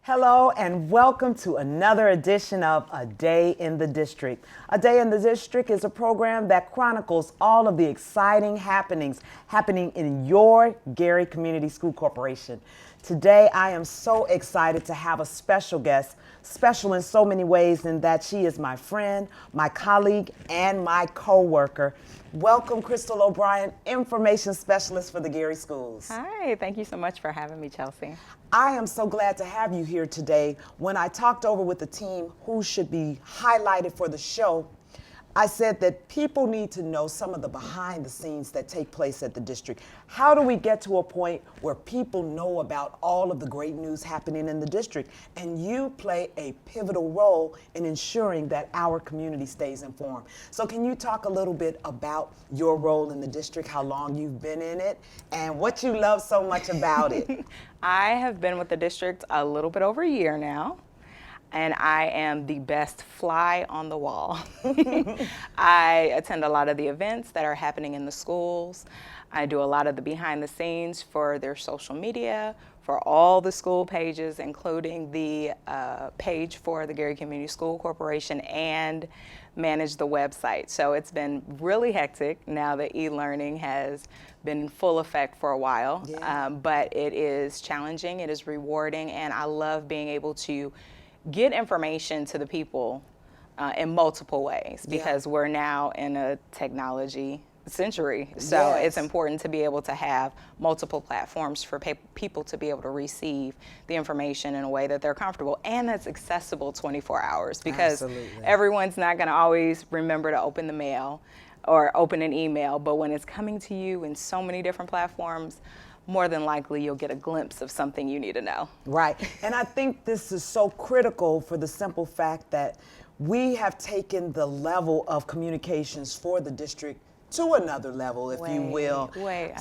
Hello and welcome to another edition of A Day in the District. A Day in the District is a program that chronicles all of the exciting happenings happening in your Gary Community School Corporation. Today I am so excited to have a special guest, special in so many ways in that she is my friend, my colleague, and my co-worker. Welcome, Crystal O'Brien, Information Specialist for the Gary Schools. Hi, thank you so much for having me, Chelsea. I am so glad to have you here today. When I talked over with the team who should be highlighted for the show, I said that people need to know some of the behind the scenes that take place at the district. How do we get to a point where people know about all of the great news happening in the district? And you play a pivotal role in ensuring that our community stays informed. So can you talk a little bit about your role in the district, how long you've been in it, and what you love so much about it? I have been with the district a little bit over a year now, and I am the best fly on the wall. I attend a lot of the events that are happening in the schools. I do a lot of the behind the scenes for their social media, for all the school pages, including the page for the Gary Community School Corporation, and manage the website. So it's been really hectic now that e-learning has been in full effect for a while, but it is challenging, it is rewarding, and I love being able to get information to the people in multiple ways, because we're now in a technology century. So it's important to be able to have multiple platforms for people to be able to receive the information in a way that they're comfortable and that's accessible 24 hours, because everyone's not going to always remember to open the mail or open an email, but when it's coming to you in so many different platforms, more than likely you'll get a glimpse of something you need to know. Right, and I think this is so critical for the simple fact that we have taken the level of communications for the district to another level, if you will.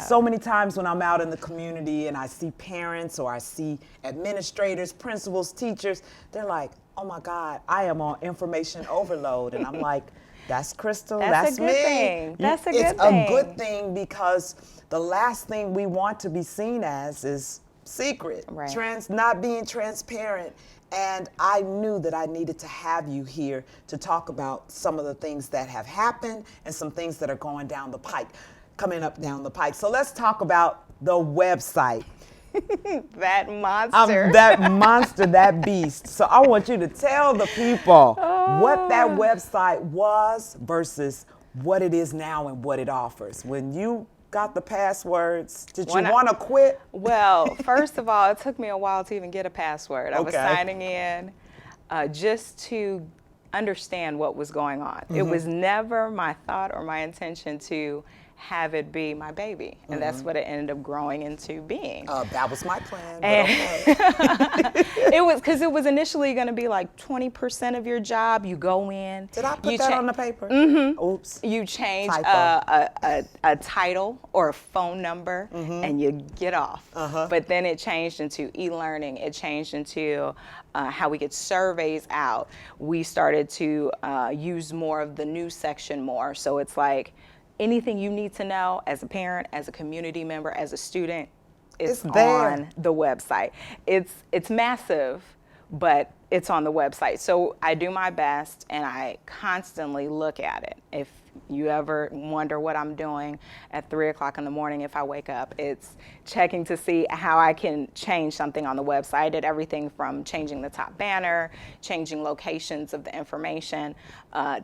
So many times when I'm out in the community and I see parents or I see administrators, principals, teachers, they're like, oh my God, I am on information overload. And I'm like, that's Crystal, that's me. That's a good thing. It's a good thing, because the last thing we want to be seen as is secret, not being transparent. And I knew that I needed to have you here to talk about some of the things that have happened and some things that are going down the pike, coming up down the pike. So let's talk about the website. That monster. That monster, that beast. So I want you to tell the people what that website was versus what it is now and what it offers. When you got the passwords, did you want to quit? Well, first of all, it took me a while to even get a password. I was signing in just to understand what was going on. It was never my thought or my intention to have it be my baby, and that's what it ended up growing into being. That was my plan. It was because it was initially going to be like 20% of your job. You go in. Did I put that on the paper? Oops. You change a title or a phone number, and you get off. But then it changed into e-learning. It changed into how we get surveys out. We started to use more of the news section more. So it's like, anything you need to know as a parent, as a community member, as a student, it's on the website. It's massive, but it's on the website. So I do my best, and I constantly look at it. If you ever wonder what I'm doing at 3 o'clock in the morning if I wake up, it's checking to see how I can change something on the website. I did everything from changing the top banner, changing locations of the information,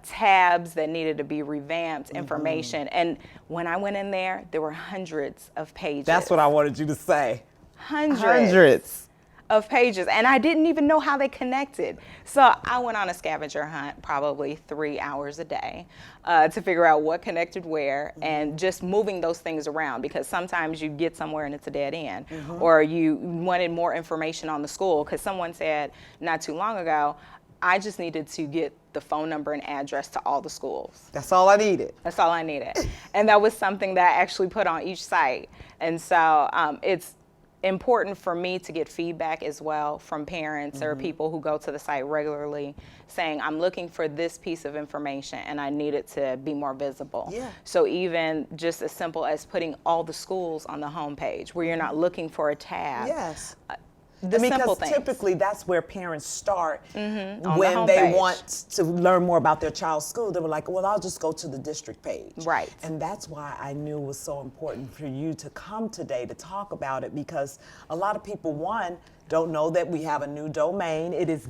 tabs that needed to be revamped, information. And when I went in there were hundreds of pages. That's what I wanted you to say. Hundreds of pages, and I didn't even know how they connected. So I went on a scavenger hunt, probably 3 hours a day, to figure out what connected where, and just moving those things around, because sometimes you get somewhere and it's a dead end, or you wanted more information on the school, because someone said not too long ago, I just needed to get the phone number and address to all the schools. That's all I needed. That's all I needed. And that was something that I actually put on each site. And so it's important for me to get feedback as well from parents or people who go to the site regularly saying, I'm looking for this piece of information and I need it to be more visible. So even just as simple as putting all the schools on the homepage where you're not looking for a tab. The simple because things. typically that's where parents start On when the they homepage. want to learn more about their child's school. They were like, well, I'll just go to the district page. Right. And that's why I knew it was so important for you to come today to talk about it, because a lot of people, one, don't know that we have a new domain. It is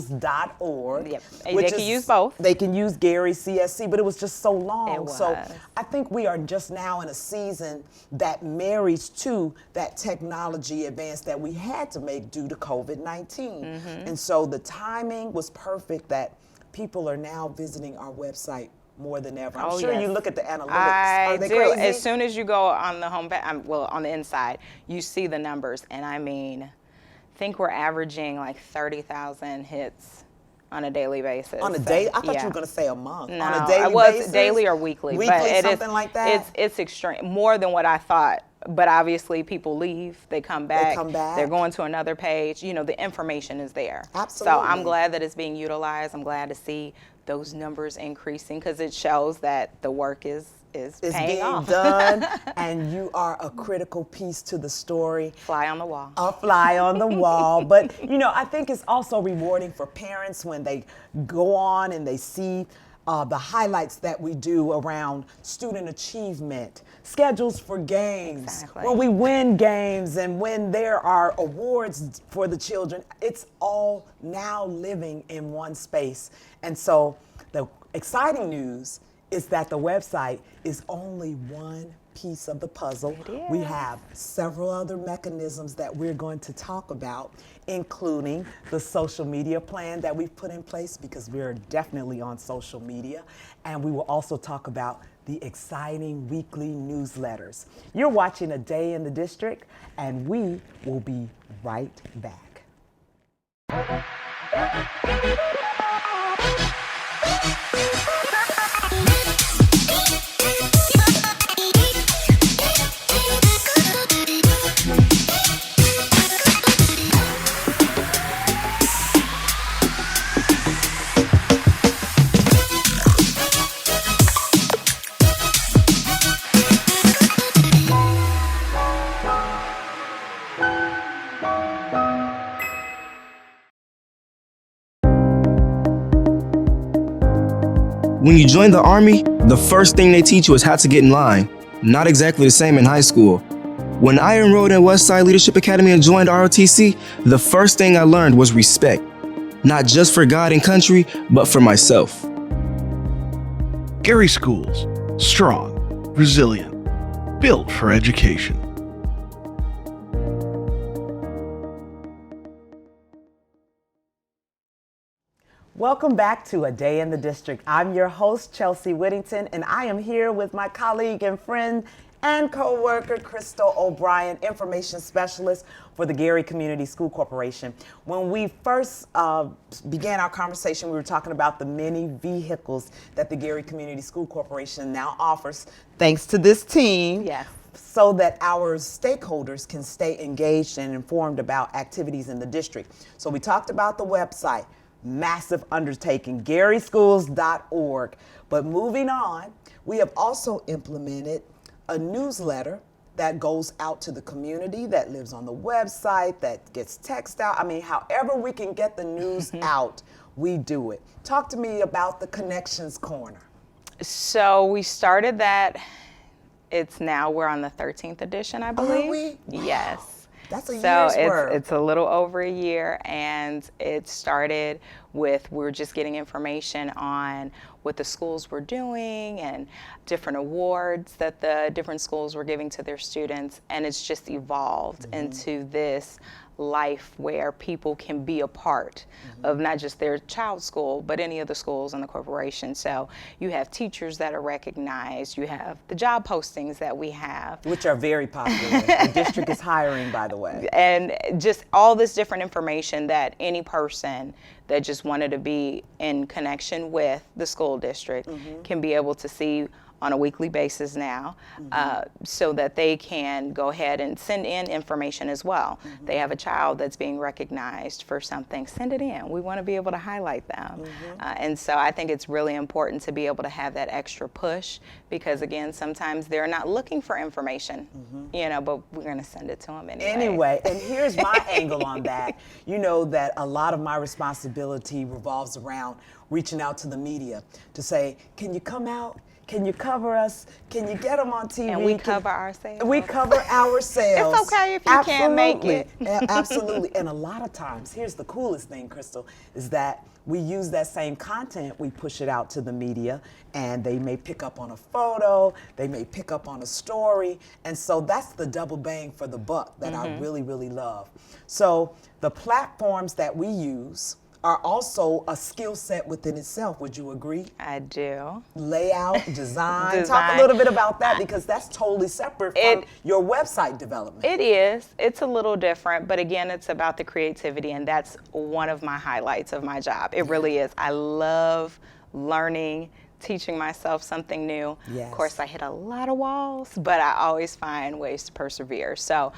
GarySchools.org. Yep. And they can use both. They can use Gary CSC, but it was just so long. It So was. I think we are just now in a season that marries to that technology advance that we had to make due to COVID-19. And so the timing was perfect that people are now visiting our website more than ever. I'm sure yes. you look at the analytics. I Are they do. crazy? As soon as you go on the homepage, well, on the inside, you see the numbers, and I mean, I think we're averaging like 30,000 hits on a daily basis. On a day? I thought Yeah. you were going to say a month. No, On a daily it was basis? daily or weekly. Weekly, but it something is, like that? It's extreme, more than what I thought. But obviously, people leave, they come back. come back. They're going to another page. You know, the information is there. Absolutely. So I'm glad that it's being utilized. I'm glad to see those numbers increasing, because it shows that the work is It's paying being off. done, and you are a critical piece to the story. Fly on the wall. A fly on the wall. But, you know, I think it's also rewarding for parents when they go on and they see the highlights that we do around student achievement, schedules for games, Exactly. when we win games, and when there are awards for the children. It's all now living in one space. And so the exciting news is that the website is only one piece of the puzzle. We have several other mechanisms that we're going to talk about, including the social media plan that we've put in place, because we're definitely on social media. And we will also talk about the exciting weekly newsletters. You're watching A Day in the District, and we will be right back. When you join the Army, the first thing they teach you is how to get in line. Not exactly the same in high school. When I enrolled in Westside Leadership Academy and joined ROTC, the first thing I learned was respect. Not just for God and country, but for myself. Gary Schools, strong, resilient, built for education. Welcome back to A Day in the District. I'm your host, Chelsea Whittington, and I am here with my colleague and friend and co-worker, Crystal O'Brien, information specialist for the Gary Community School Corporation. When we first began our conversation, we were talking about the many vehicles that the Gary Community School Corporation now offers, thanks to this team. Yes. So that our stakeholders can stay engaged and informed about activities in the district. So we talked about the website, massive undertaking, GarySchools.org. But moving on, we have also implemented a newsletter that goes out to the community, that lives on the website, that gets text out. I mean, however we can get the news out, we do it. Talk to me about the Connections Corner. So we started that. We're on the 13th edition, I believe. Are we? Yes. That's a So year's worth. it's a little over a year, and it started with, we were just getting information on what the schools were doing and different awards that the different schools were giving to their students, and it's just evolved into this life where people can be a part of not just their child's school, but any of the schools in the corporation. So you have teachers that are recognized, you have the job postings that we have, Which are very popular. The district is hiring, by the way. and just all this different information that any person that just wanted to be in connection with the school district can be able to see on a weekly basis now, so that they can go ahead and send in information as well. They have a child that's being recognized for something, send it in. We want to be able to highlight them. And so I think it's really important to be able to have that extra push, because again, sometimes they're not looking for information, you know, but we're going to send it to them anyway. Anyway, and here's my angle on that. You know that a lot of my responsibility revolves around reaching out to the media to say, can you come out? Can you cover us? Can you get them on TV? And we cover ourselves. We cover ourselves. It's okay if you can't make it. Absolutely. And a lot of times, here's the coolest thing, Crystal, is that we use that same content, we push it out to the media, and they may pick up on a photo, they may pick up on a story, and so that's the double bang for the buck that I really, really love. So the platforms that we use are also a skill set within itself. Would you agree? I do. Layout, design. Talk a little bit about that, because that's totally separate from your website development. It is. It's a little different, but again, it's about the creativity, and that's one of my highlights of my job. It really is. I love learning, teaching myself something new. Yes. Of course, I hit a lot of walls, but I always find ways to persevere. So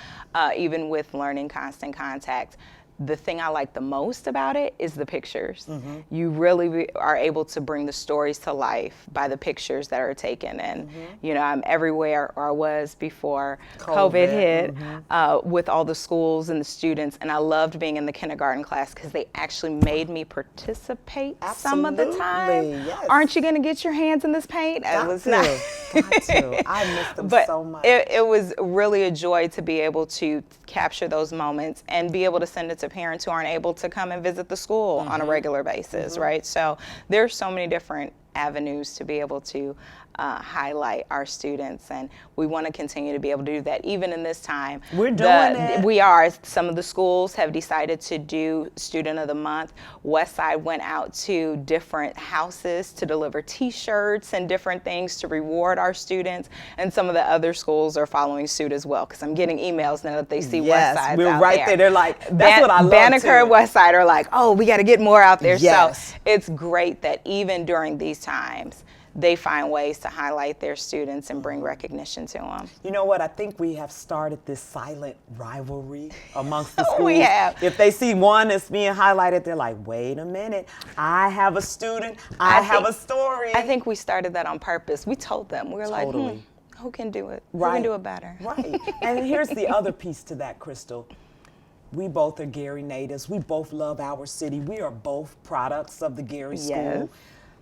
even with learning Constant Contact, the thing I like the most about it is the pictures. You really are able to bring the stories to life by the pictures that are taken. And, you know, I'm everywhere, or I was before COVID hit, with all the schools and the students. And I loved being in the kindergarten class, because they actually made me participate some of the time. Yes. Aren't you going to get your hands in this paint? Got to. I miss them But so much. it was really a joy to be able to capture those moments and be able to send it to parents who aren't able to come and visit the school on a regular basis, right? So there's so many different avenues to be able to highlight our students, and we want to continue to be able to do that even in this time. We're doing it. We are. Some of the schools have decided to do Student of the Month. Westside went out to different houses to deliver T-shirts and different things to reward our students, and some of the other schools are following suit as well, because I'm getting emails now that they see Westside. We're right there. They're like, that's what I love Banneker too. and Westside are like, oh, we got to get more out there. Yes. So it's great that even during these times, they find ways to highlight their students and bring recognition to them. You know what? I think we have started this silent rivalry amongst the schools. We have. If they see one that's being highlighted, they're like, wait a minute, I have a student, I have a story. I think we started that on purpose. We told them. We were like, who can do it? Who can do it better? Right. And here's the other piece to that, Crystal. We both are Gary natives. We both love our city. We are both products of the Gary School.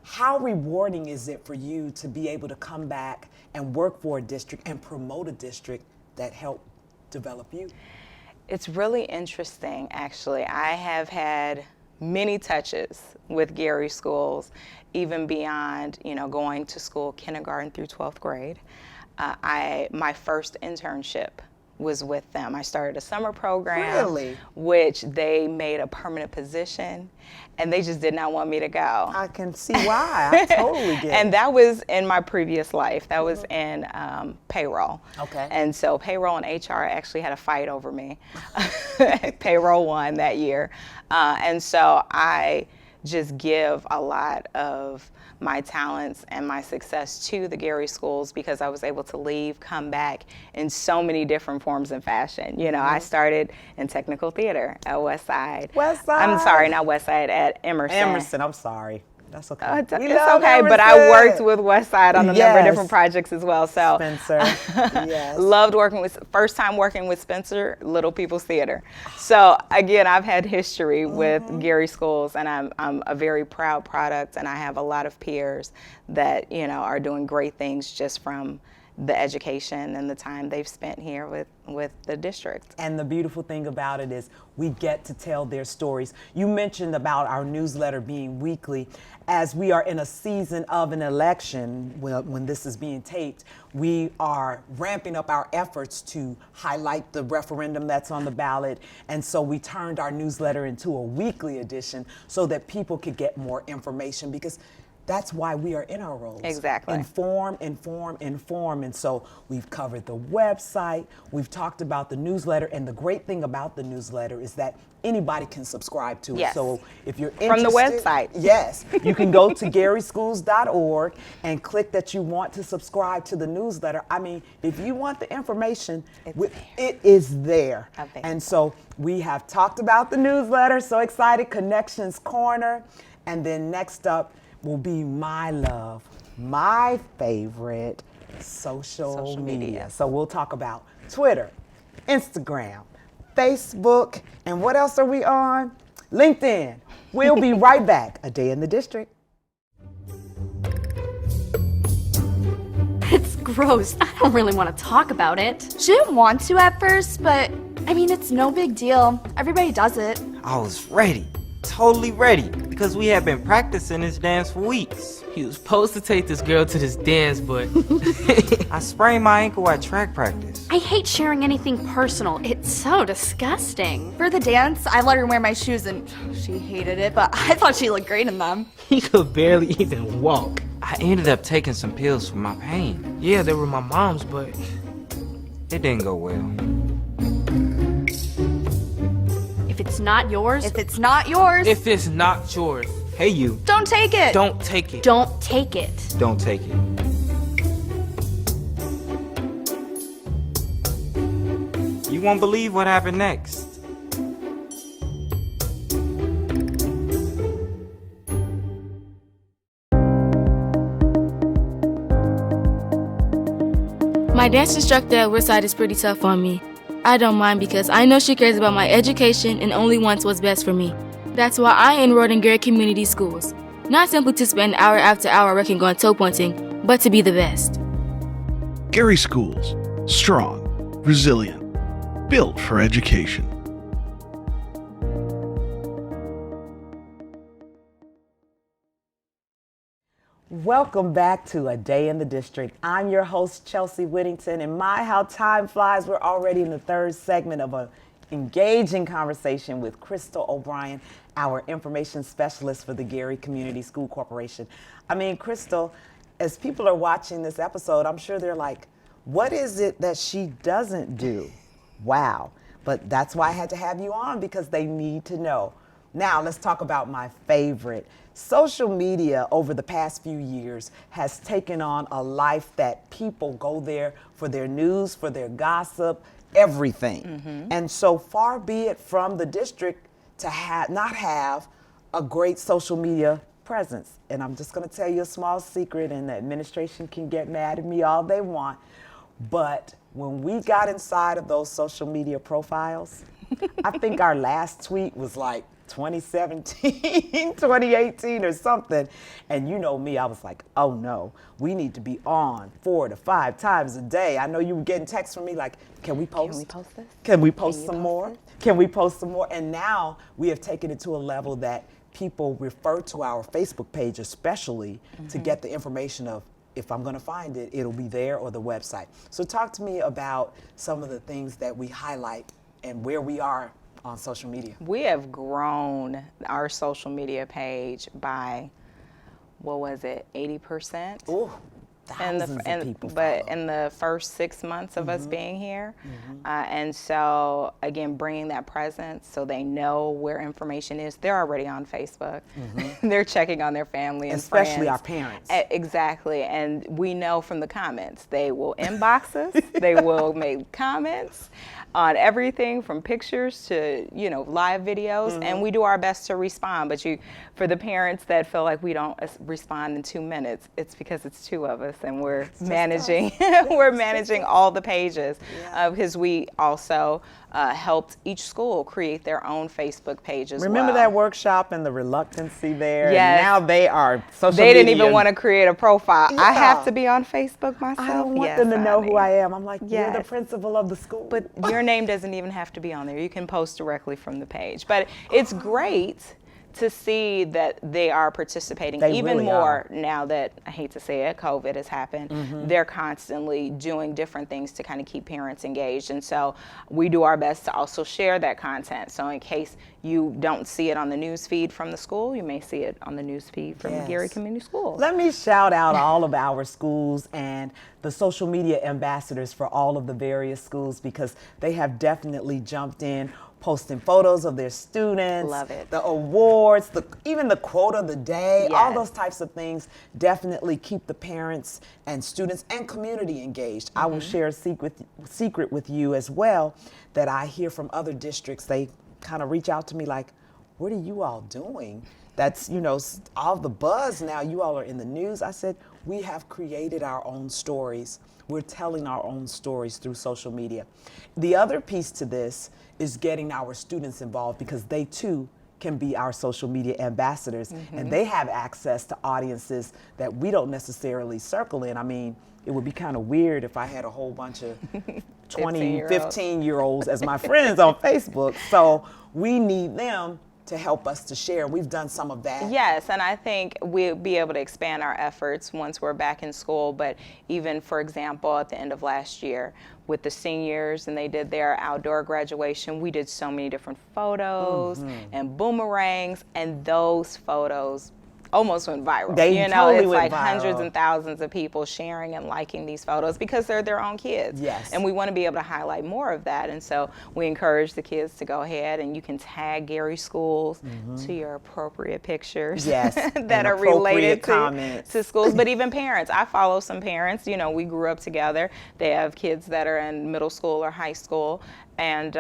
How rewarding is it for you to be able to come back and work for a district and promote a district that helped develop you? It's really interesting, actually. I have had many touches with Gary schools, even beyond, you know, going to school kindergarten through 12th grade. My first internship was with them. I started a summer program, which they made a permanent position, and they just did not want me to go. I can see why. I totally get it. And that was in my previous life. That was in payroll. Okay. And so payroll and HR actually had a fight over me. Payroll won that year. And so I just give a lot of my talents and my success to the Gary schools, because I was able to leave, come back in so many different forms and fashion. You know, I started in technical theater at Westside. I'm sorry, not Westside, at Emerson. Emerson, I'm sorry. That's okay. It's okay, but I worked with Westside on a number of different projects as well. So Spencer, yes. Loved working with, first time working with Spencer, Little People's Theater. So again, I've had history with Gary schools, and I'm a very proud product, and I have a lot of peers that, you know, are doing great things just from the education and the time they've spent here with the district. And the beautiful thing about it is we get to tell their stories. You mentioned about our newsletter being weekly. As we are in a season of an election, when this is being taped, we are ramping up our efforts to highlight the referendum that's on the ballot. And so we turned our newsletter into a weekly edition so that people could get more information, because That's why we are in our roles. Exactly. Inform, inform, inform. And so we've covered the website, we've talked about the newsletter, and the great thing about the newsletter is that anybody can subscribe to it. Yes. So if you're interested, From the website. yes, you can go to GarySchools.org and click that you want to subscribe to the newsletter. I mean, if you want the information, it is there. Available. And so we have talked about the newsletter, so excited, Connections Corner. And then next up will be my love, my favorite, social media. So we'll talk about Twitter, Instagram, Facebook, and what else are we on? LinkedIn. We'll be right back. A Day in the District. It's gross. I don't really want to talk about it. She didn't want to at first, but I mean, it's no big deal. Everybody does it. I was ready, totally ready, because we had been practicing this dance for weeks. He was supposed to take this girl to this dance, but I sprained my ankle at track practice. I hate sharing anything personal. It's so disgusting. For the dance, I let her wear my shoes and she hated it, but I thought she looked great in them. he could barely even walk. I ended up taking some pills for my pain. Yeah, they were my mom's, but It didn't go well. If it's not yours, If it's not yours, if it's not yours, Hey you, don't take it. don't take it. don't take it. don't take it. You won't believe what happened next. My dance instructor at Woodside is pretty tough on me. I don't mind because I know she cares about my education and only wants what's best for me. That's why I enrolled in Gary Community Schools. Not simply to spend hour after hour working on toe pointing, but to be the best. Gary Schools. Strong, resilient, built for education. Welcome back to A Day in the District. I'm your host, Chelsea Whittington, and my, how time flies. We're already in the third segment of an engaging conversation with Crystal O'Brien, our information specialist for the Gary Community School Corporation. I mean, Crystal, as people are watching this episode, I'm sure they're like, what is it that she doesn't do? Wow. But that's why I had to have you on, because they need to know. Now, let's talk about my favorite. Social media over the past few years has taken on a life that people go there for their news, for their gossip, everything. And so far be it from the district to not have a great social media presence. And I'm just going to tell you a small secret, and the administration can get mad at me all they want. But when we got inside of those social media profiles, I think our last tweet was like 2017, 2018 or something. And you know me, I was like, oh no, we need to be on 4 to 5 times a day. I know you were getting texts from me like, can we post? Can we post this? Can we post you some post more? it? Can we post some more? And now we have taken it to a level that people refer to our Facebook page especially to get the information of, if I'm going to find it, it'll be there, or the website. So talk to me about some of the things that we highlight and where we are on social media. We have grown our social media page by, what was it, 80%? Ooh, thousands of people But follow. in the first 6 months of us being here. And so, again, bringing that presence so they know where information is. They're already on Facebook. They're checking on their family and Especially friends. our parents. Exactly. And we know from the comments, they will inbox us. They will make comments on everything from pictures to, live videos. And we do our best to respond. But for the parents that feel like we don't respond in 2 minutes, it's because it's 2 of us and we're managing we're managing all the pages, because we also helped each school create their own Facebook page as well. Remember that workshop and the reluctancy there? Yes. And now they are social They media. didn't even want to create a profile. I have Yeah. to be on Facebook myself. I don't want Yes, them to know honey. who I am. I'm like, you're the Yes. principal of the school. But your name doesn't even have to be on there. You can post directly from the page. But it's great to see that they are participating They even really more are. now that, I hate to say it, COVID has happened. They're constantly doing different things to kind of keep parents engaged. And so we do our best to also share that content. So in case you don't see it on the news feed from the school, you may see it on the news feed from Yes. Gary Community Schools. Let me shout out all of our schools and the social media ambassadors for all of the various schools, because they have definitely jumped in, posting photos of their students, Love it. the awards, even the quote of the day, all Yes. those types of things definitely keep the parents and students and community engaged. I will share a secret with you as well that I hear from other districts. They kind of reach out to me like, what are you all doing? That's, all the buzz now, you all are in the news. I said, we have created our own stories. We're telling our own stories through social media. The other piece to this is getting our students involved, because they too can be our social media ambassadors, and they have access to audiences that we don't necessarily circle in. I mean, it would be kind of weird if I had a whole bunch of 20, 15-year-olds as my friends on Facebook. So we need them to help us to share. We've done some of that. Yes, and I think we'll be able to expand our efforts once we're back in school. But even, for example, at the end of last year with the seniors and they did their outdoor graduation, we did so many different photos and boomerangs, and those photos almost went viral. They totally it's went like hundreds viral. and thousands of people sharing and liking these photos because they're their own kids. Yes. And we want to be able to highlight more of that. And so we encourage the kids to go ahead and you can tag Gary Schools to your appropriate pictures Yes, that and are appropriate related comments. to schools, but even parents. I follow some parents, we grew up together. They have kids that are in middle school or high school. And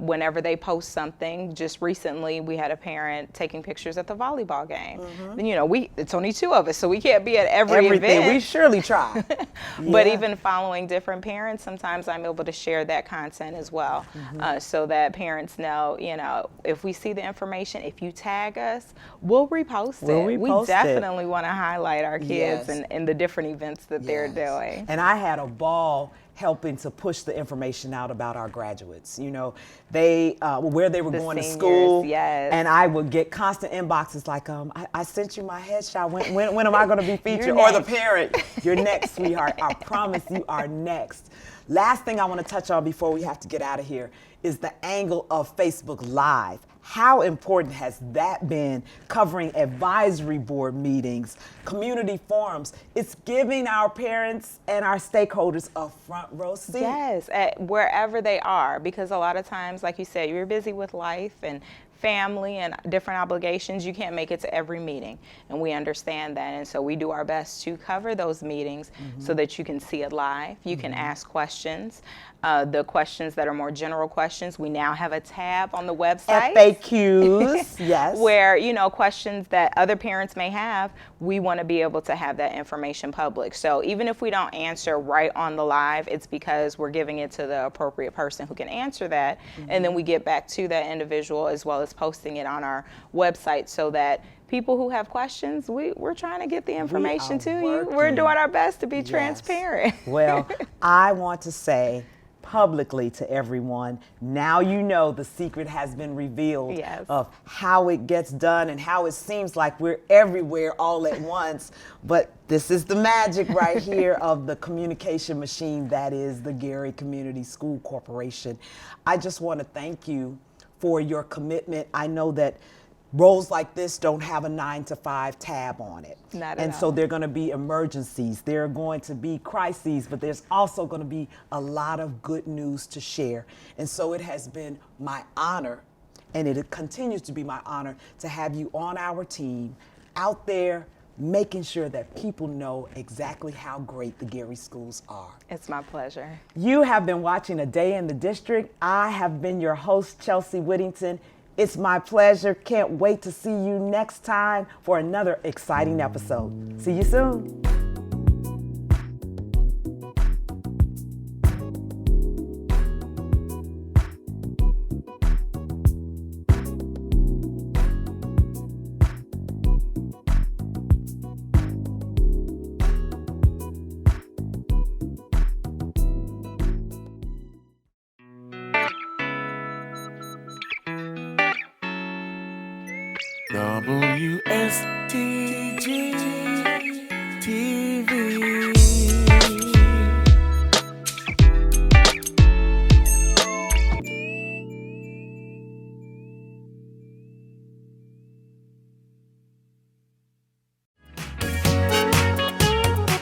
whenever they post something, just recently we had a parent taking pictures at the volleyball game. And, it's only two of us, so we can't be at every Everything. event. We surely try. But Yeah. even following different parents, sometimes I'm able to share that content as well, so that parents know, if we see the information, if you tag us, we'll repost We'll it. We repost it. definitely want to highlight our kids Yes. and the different events that they're Yes. doing. And I had a ball helping to push the information out about our graduates. They where they were The going to seniors, school. yes. And I would get constant inboxes like, I sent you my headshot. When am I going to be featured? You're Or the next. parent, you're next, sweetheart. I promise you are next. Last thing I want to touch on before we have to get out of here is the angle of Facebook Live. How important has that been, covering advisory board meetings, community forums? It's giving our parents and our stakeholders a front row seat. Yes, wherever they are, because a lot of times, like you said, you're busy with life and family and different obligations. You can't make it to every meeting, and we understand that. And so we do our best to cover those meetings so that you can see it live. You can ask questions. The questions that are more general questions, we now have a tab on the website. FAQs, yes. Where, questions that other parents may have, we want to be able to have that information public. So even if we don't answer right on the live, it's because we're giving it to the appropriate person who can answer that. And then we get back to that individual as well as posting it on our website so that people who have questions, we're trying to get the information to you. We're working. doing our best to be Yes. transparent. Well, I want to say publicly to everyone, now you know the secret has been revealed Yes. of how it gets done and how it seems like we're everywhere all at once. But this is the magic right here of the communication machine that is the Gary Community School Corporation. I just want to thank you for your commitment. I know that roles like this don't have a 9-to-5 tab on it. Not at And all. so there are going to be emergencies, there are going to be crises, but there's also going to be a lot of good news to share. And so it has been my honor, and it continues to be my honor, to have you on our team, out there, making sure that people know exactly how great the Gary schools are. It's my pleasure. You have been watching A Day in the District. I have been your host, Chelsea Whittington. It's my pleasure. Can't wait to see you next time for another exciting episode. See you soon. WSTG-TV.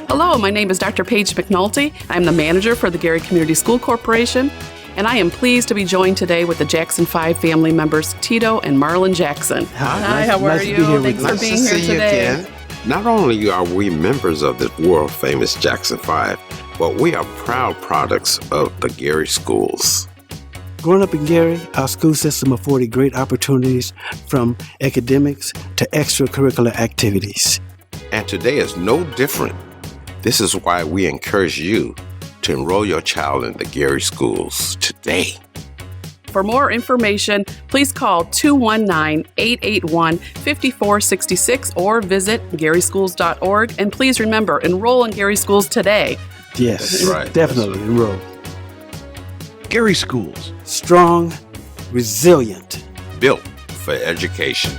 Hello, my name is Dr. Paige McNulty. I'm the manager for the Gary Community School Corporation, and I am pleased to be joined today with the Jackson 5 family members, Tito and Marlon Jackson. Hi, how are you? Thanks for being here today. Not only are we members of the world-famous Jackson 5, but we are proud products of the Gary schools. Growing up in Gary, our school system afforded great opportunities from academics to extracurricular activities. And today is no different. This is why we encourage you to enroll your child in the Gary schools today. For more information, please call 219-881-5466 or visit garyschools.org. And please remember, enroll in Gary Schools today. Yes, right. Definitely enroll. Gary Schools. Strong, resilient. Built for education.